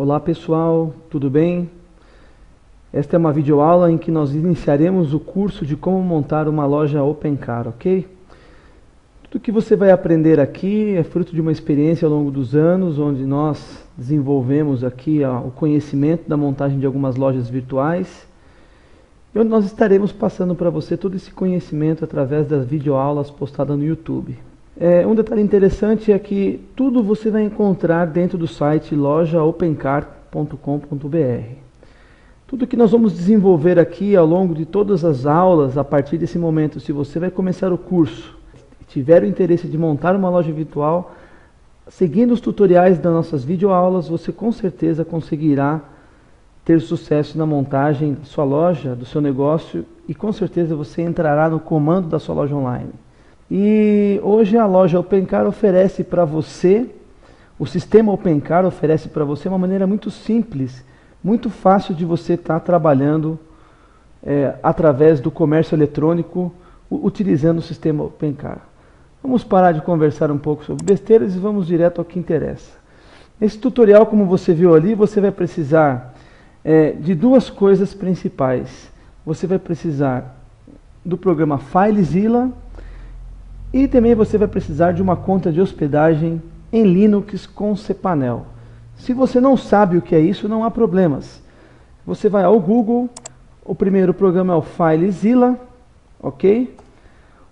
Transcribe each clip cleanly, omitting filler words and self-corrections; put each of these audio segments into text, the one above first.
Olá pessoal, tudo bem? Esta é uma videoaula em que nós iniciaremos o curso de como montar uma loja OpenCar, ok? Tudo que você vai aprender aqui é fruto de uma experiência ao longo dos anos, onde nós desenvolvemos aqui o conhecimento da montagem de algumas lojas virtuais. E onde nós estaremos passando para você todo esse conhecimento através das videoaulas postadas no YouTube. Um detalhe interessante é que tudo você vai encontrar dentro do site lojaopencar.com.br. Tudo que nós vamos desenvolver aqui ao longo de todas as aulas, a partir desse momento, se você vai começar o curso e tiver o interesse de montar uma loja virtual, seguindo os tutoriais das nossas videoaulas, você com certeza conseguirá ter sucesso na montagem da sua loja, do seu negócio, e com certeza você entrará no comando da sua loja online. E hoje a loja OpenCar oferece para você, o sistema OpenCar oferece para você uma maneira muito simples, muito fácil de você estar trabalhando através do comércio eletrônico, utilizando o sistema OpenCar. Vamos parar de conversar um pouco sobre besteiras e vamos direto ao que interessa. Nesse tutorial, como você viu ali, você vai precisar de duas coisas principais. Você vai precisar do programa FileZilla e também você vai precisar de uma conta de hospedagem em Linux com cPanel. Se você não sabe o que é isso, não há problemas. Você vai ao Google, o primeiro programa é o FileZilla, ok?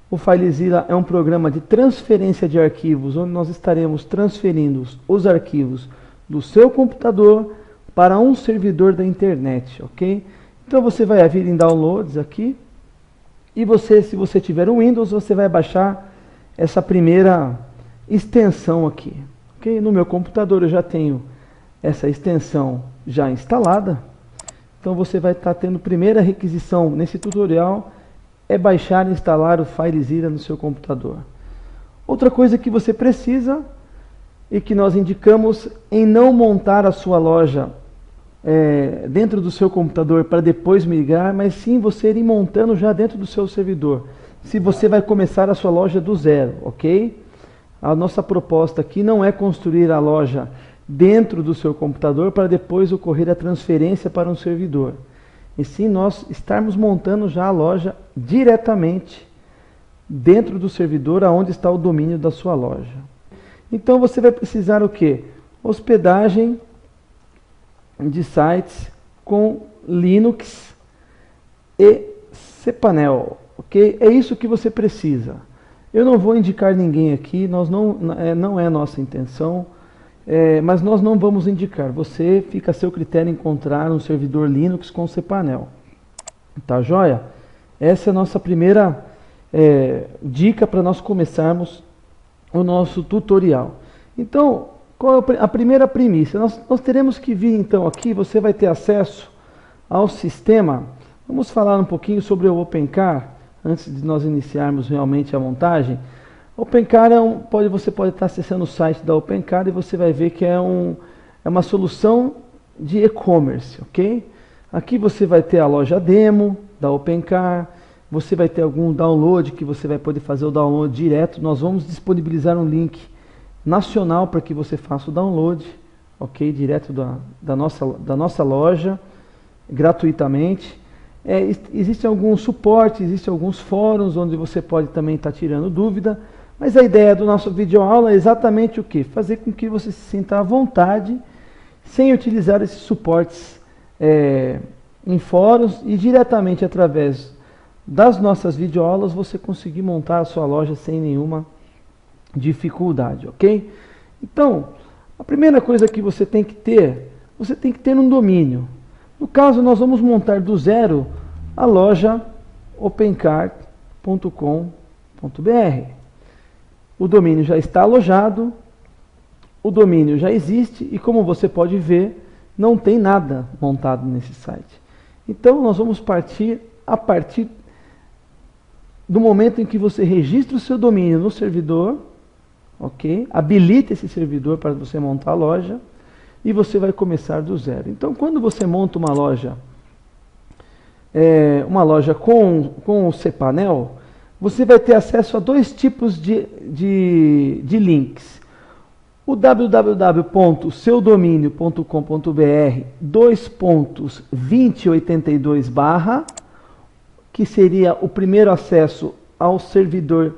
O FileZilla é um programa de transferência de arquivos, onde nós estaremos transferindo os arquivos do seu computador para um servidor da internet, ok? Então você vai vir em Downloads aqui, e se você tiver um Windows, você vai baixar essa primeira extensão aqui. Okay? No meu computador eu já tenho essa extensão já instalada. Então você vai estar tendo primeira requisição nesse tutorial, é baixar e instalar o FileZilla no seu computador. Outra coisa que você precisa e que nós indicamos em não montar a sua loja dentro do seu computador para depois migrar, mas sim você ir montando já dentro do seu servidor. Se você vai começar a sua loja do zero, ok? A nossa proposta aqui não é construir a loja dentro do seu computador para depois ocorrer a transferência para um servidor. E sim nós estarmos montando já a loja diretamente dentro do servidor aonde está o domínio da sua loja. Então você vai precisar o quê? Hospedagem de sites com Linux e cPanel, ok? É isso que você precisa. Eu não vou indicar ninguém aqui, não é nossa intenção, mas nós não vamos indicar. Você fica a seu critério encontrar um servidor Linux com cPanel. Tá joia? Essa é a nossa primeira dica para nós começarmos o nosso tutorial. Então, qual é a primeira premissa? Nós teremos que vir então aqui, você vai ter acesso ao sistema. Vamos falar um pouquinho sobre o OpenCar, antes de nós iniciarmos realmente a montagem. OpenCar você pode estar acessando o site da OpenCar e você vai ver que é uma solução de e-commerce, ok? Aqui você vai ter a loja demo da OpenCar, você vai ter algum download que você vai poder fazer o download direto. Nós vamos disponibilizar um link nacional para que você faça o download, ok? Direto da nossa loja, gratuitamente. Existe algum suporte, existem alguns fóruns onde você pode também estar tirando dúvida, mas a ideia do nosso videoaula é exatamente o quê? Fazer com que você se sinta à vontade, sem utilizar esses suportes em fóruns, e diretamente através das nossas videoaulas você conseguir montar a sua loja sem nenhuma dificuldade, ok? Então, a primeira coisa que você tem que ter um domínio. No caso, nós vamos montar do zero a loja opencar.com.br. O domínio já está alojado, o domínio já existe e, como você pode ver, não tem nada montado nesse site. Então, nós vamos partir a partir do momento em que você registra o seu domínio no servidor, ok? Habilita esse servidor para você montar a loja e você vai começar do zero. Então, quando você monta uma loja com o cPanel, você vai ter acesso a dois tipos de links. O www.seudomínio.com.br 2.2082 que seria o primeiro acesso ao servidor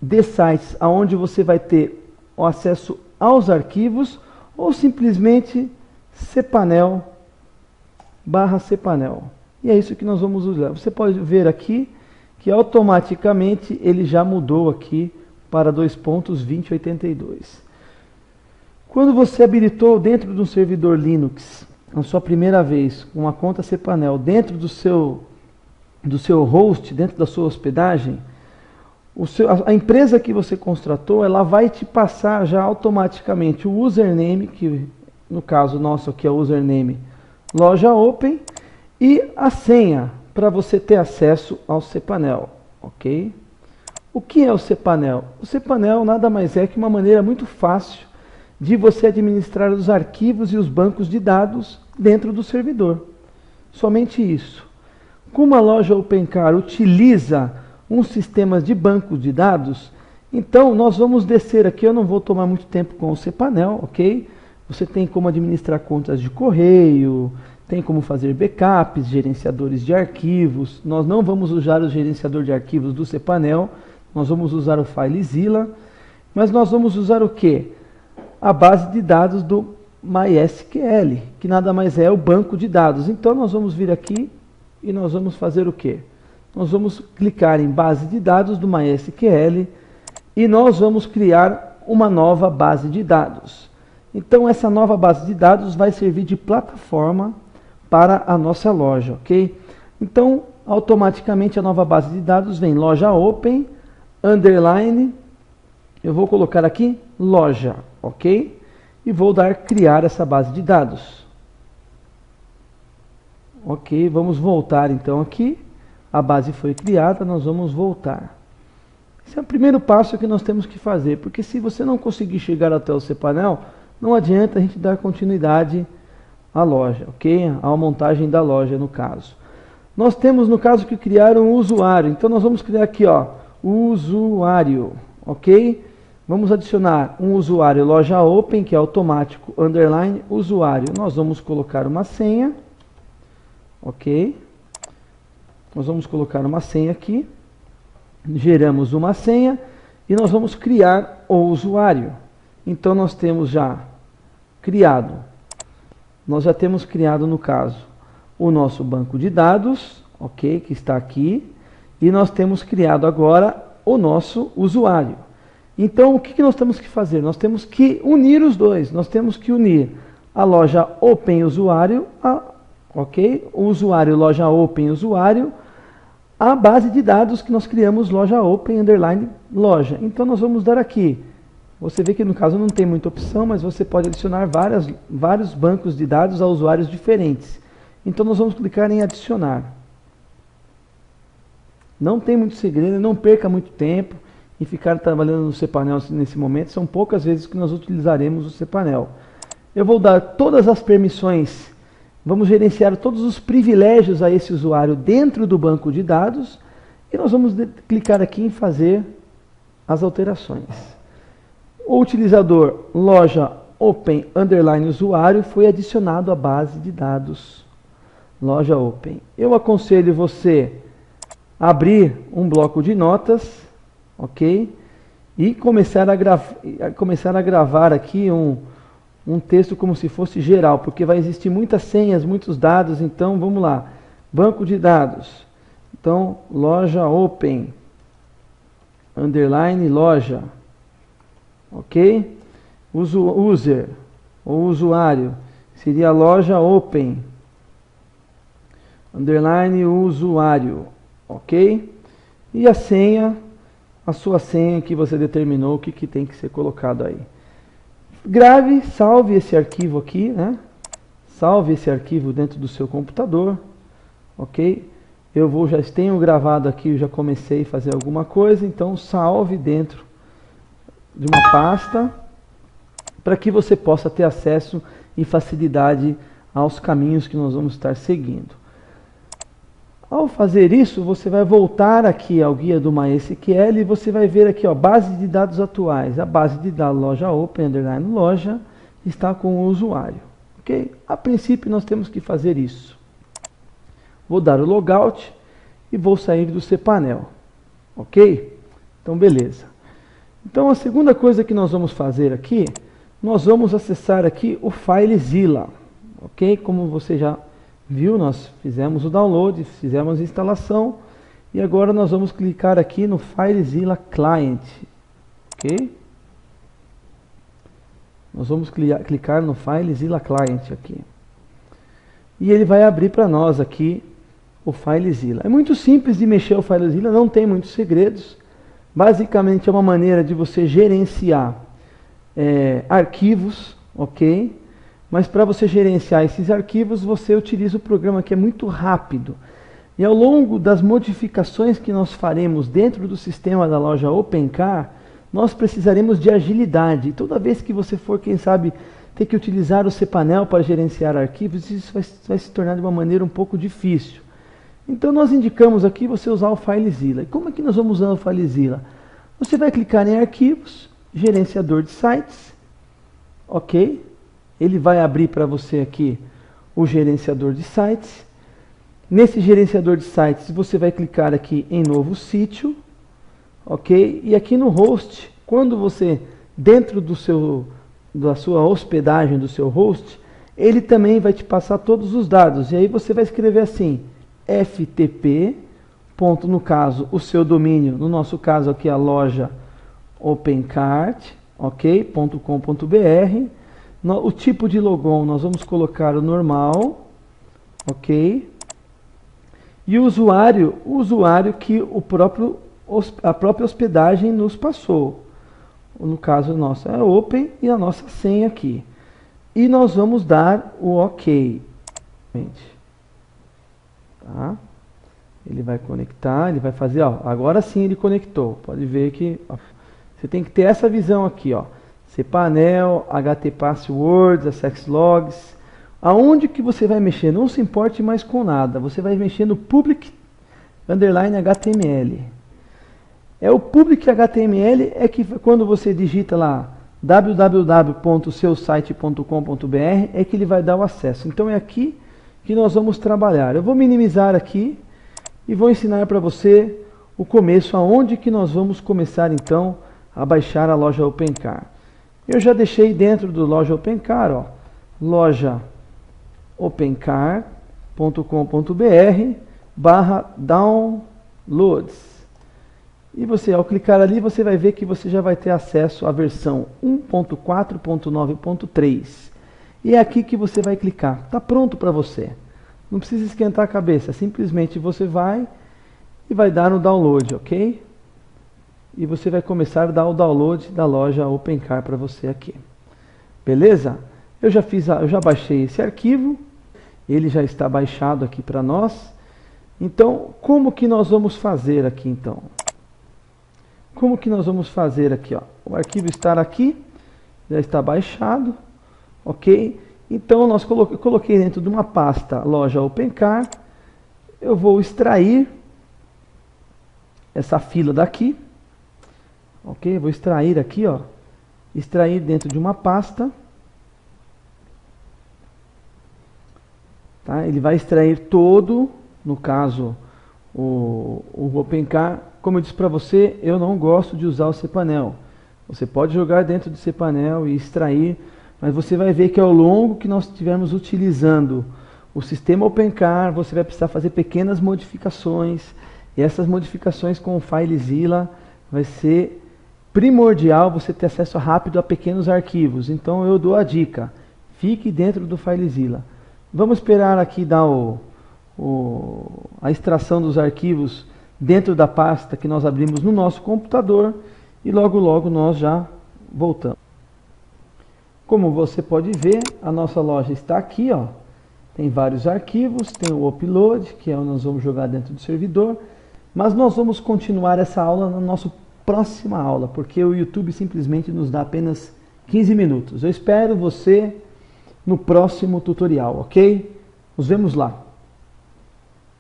de sites, aonde você vai ter o acesso aos arquivos, ou simplesmente cpanel/cpanel. E é isso que nós vamos usar. Você pode ver aqui que automaticamente ele já mudou aqui para 2.2082. Quando você habilitou dentro de um servidor Linux, a sua primeira vez, com uma conta cPanel, dentro do seu host, dentro da sua hospedagem, a empresa que você contratou, ela vai te passar já automaticamente o username, que no caso nosso aqui é o username loja open, e a senha para você ter acesso ao cPanel, ok? O que é o cPanel? O cPanel nada mais é que uma maneira muito fácil de você administrar os arquivos e os bancos de dados dentro do servidor. Somente isso. Como a loja OpenCar utiliza um sistema de banco de dados, então nós vamos descer aqui, eu não vou tomar muito tempo com o cPanel, ok? Você tem como administrar contas de correio, tem como fazer backups, gerenciadores de arquivos. Nós não vamos usar o gerenciador de arquivos do cPanel, nós vamos usar o FileZilla, mas nós vamos usar o quê? A base de dados do MySQL, que nada mais é o banco de dados. Então nós vamos vir aqui e nós vamos fazer o quê? Nós vamos clicar em base de dados do MySQL e nós vamos criar uma nova base de dados. Então essa nova base de dados vai servir de plataforma para a nossa loja, ok? Então automaticamente a nova base de dados vem loja open, underline, eu vou colocar aqui loja, ok? E vou dar criar essa base de dados. Ok, vamos voltar então aqui. A base foi criada, nós vamos voltar. Esse é o primeiro passo que nós temos que fazer, porque se você não conseguir chegar até o cPanel, não adianta a gente dar continuidade à loja, ok? À montagem da loja, no caso. Nós temos, no caso, que criar um usuário. Então nós vamos criar aqui, ó, usuário, ok? Vamos adicionar um usuário loja open, que é automático, underline, usuário. Nós vamos colocar uma senha, ok? Nós vamos colocar uma senha aqui, geramos uma senha e nós vamos criar o usuário. Então nós temos já criado, no caso, o nosso banco de dados, ok? Que está aqui, e nós temos criado agora o nosso usuário. Então, o que nós temos que fazer? Nós temos que unir os dois. Nós temos que unir a loja Open Usuário, ok? O usuário loja Open Usuário, a base de dados que nós criamos loja Open underline loja. Então, nós vamos dar aqui. Você vê que no caso não tem muita opção, mas você pode adicionar vários bancos de dados a usuários diferentes. Então, nós vamos clicar em adicionar. Não tem muito segredo, não perca muito tempo e ficar trabalhando no cPanel nesse momento. São poucas vezes que nós utilizaremos o cPanel. Eu vou dar todas as permissões, vamos gerenciar todos os privilégios a esse usuário dentro do banco de dados e nós vamos clicar aqui em fazer as alterações. O utilizador loja open underline usuário foi adicionado à base de dados loja open. Eu aconselho você a abrir um bloco de notas, ok? E começar a gravar aqui um texto como se fosse geral, porque vai existir muitas senhas, muitos dados. Então vamos lá, banco de dados, então loja open underline loja, ok? User ou usuário seria loja open underline usuário, ok? E a senha, a sua senha que você determinou, o que tem que ser colocado aí. Grave, salve esse arquivo aqui, né? Salve esse arquivo dentro do seu computador, ok? Já tenho gravado aqui, já comecei a fazer alguma coisa, então salve dentro de uma pasta, para que você possa ter acesso e facilidade aos caminhos que nós vamos estar seguindo. Ao fazer isso, você vai voltar aqui ao guia do MySQL e você vai ver aqui, ó, base de dados atuais. A base de dados loja open, underline loja, está com o usuário. Ok? A princípio, nós temos que fazer isso. Vou dar o logout e vou sair do cPanel. Ok? Então, beleza. Então, a segunda coisa que nós vamos fazer aqui, nós vamos acessar aqui o FileZilla. Ok? Como você já viu, nós fizemos o download, fizemos a instalação e agora nós vamos clicar aqui no FileZilla Client. Ok? Nós vamos clicar no FileZilla Client aqui. E ele vai abrir para nós aqui o FileZilla. É muito simples de mexer o FileZilla, não tem muitos segredos. Basicamente é uma maneira de você gerenciar arquivos, ok? Mas para você gerenciar esses arquivos, você utiliza o programa que é muito rápido. E ao longo das modificações que nós faremos dentro do sistema da loja OpenCar, nós precisaremos de agilidade. E toda vez que você for, quem sabe, ter que utilizar o cPanel para gerenciar arquivos, isso vai se tornar de uma maneira um pouco difícil. Então nós indicamos aqui você usar o FileZilla. E como é que nós vamos usar o FileZilla? Você vai clicar em arquivos, gerenciador de sites, ok? Ele vai abrir para você aqui o gerenciador de sites. Nesse gerenciador de sites, você vai clicar aqui em novo sítio, ok? E aqui no host, quando você, dentro da sua hospedagem, do seu host, ele também vai te passar todos os dados. E aí você vai escrever assim, ftp, ponto, no caso, o seu domínio, no nosso caso aqui a loja opencart, ok? .com.br. O tipo de logon nós vamos colocar o normal, ok? E o usuário que a própria hospedagem nos passou. No caso nosso é open e a nossa senha aqui. E nós vamos dar o ok. Tá? Ele vai conectar, ele vai fazer, ó, agora sim ele conectou. Pode ver que ó, você tem que ter essa visão aqui, ó. cPanel, htpasswords, accesslogs. Aonde que você vai mexer? Não se importe mais com nada. Você vai mexer no public underline HTML. O public HTML é que quando você digita lá www.seusite.com.br é que ele vai dar o acesso. Então é aqui que nós vamos trabalhar. Eu vou minimizar aqui e vou ensinar para você o começo, aonde que nós vamos começar então a baixar a loja OpenCar. Eu já deixei dentro do loja OpenCar, ó, loja opencar.com.br/downloads. E você, ao clicar ali, você vai ver que você já vai ter acesso à versão 1.4.9.3. E é aqui que você vai clicar. Está pronto para você. Não precisa esquentar a cabeça. Simplesmente você vai e vai dar no download, ok? E você vai começar a dar o download da loja OpenCar para você aqui. Beleza? Eu já baixei esse arquivo. Ele já está baixado aqui para nós. Então, como que nós vamos fazer aqui então? Como que nós vamos fazer aqui, ó? O arquivo está aqui, já está baixado, ok? Então, eu coloquei dentro de uma pasta loja OpenCar, eu vou extrair essa fila daqui, ok? Vou extrair aqui, ó, extrair dentro de uma pasta, tá? Ele vai extrair todo, no caso, o OpenCar. Como eu disse para você, eu não gosto de usar o cPanel. Você pode jogar dentro do cPanel e extrair, mas você vai ver que ao longo que nós estivermos utilizando o sistema OpenCar, você vai precisar fazer pequenas modificações. E essas modificações com o FileZilla vai ser primordial você ter acesso rápido a pequenos arquivos. Então eu dou a dica, fique dentro do FileZilla. Vamos esperar aqui dar a extração dos arquivos dentro da pasta que nós abrimos no nosso computador e logo logo nós já voltamos. Como você pode ver, a nossa loja está aqui, ó. Tem vários arquivos, tem o upload, que é onde nós vamos jogar dentro do servidor, mas nós vamos continuar essa aula na nossa próxima aula, porque o YouTube simplesmente nos dá apenas 15 minutos. Eu espero você no próximo tutorial, ok? Nos vemos lá.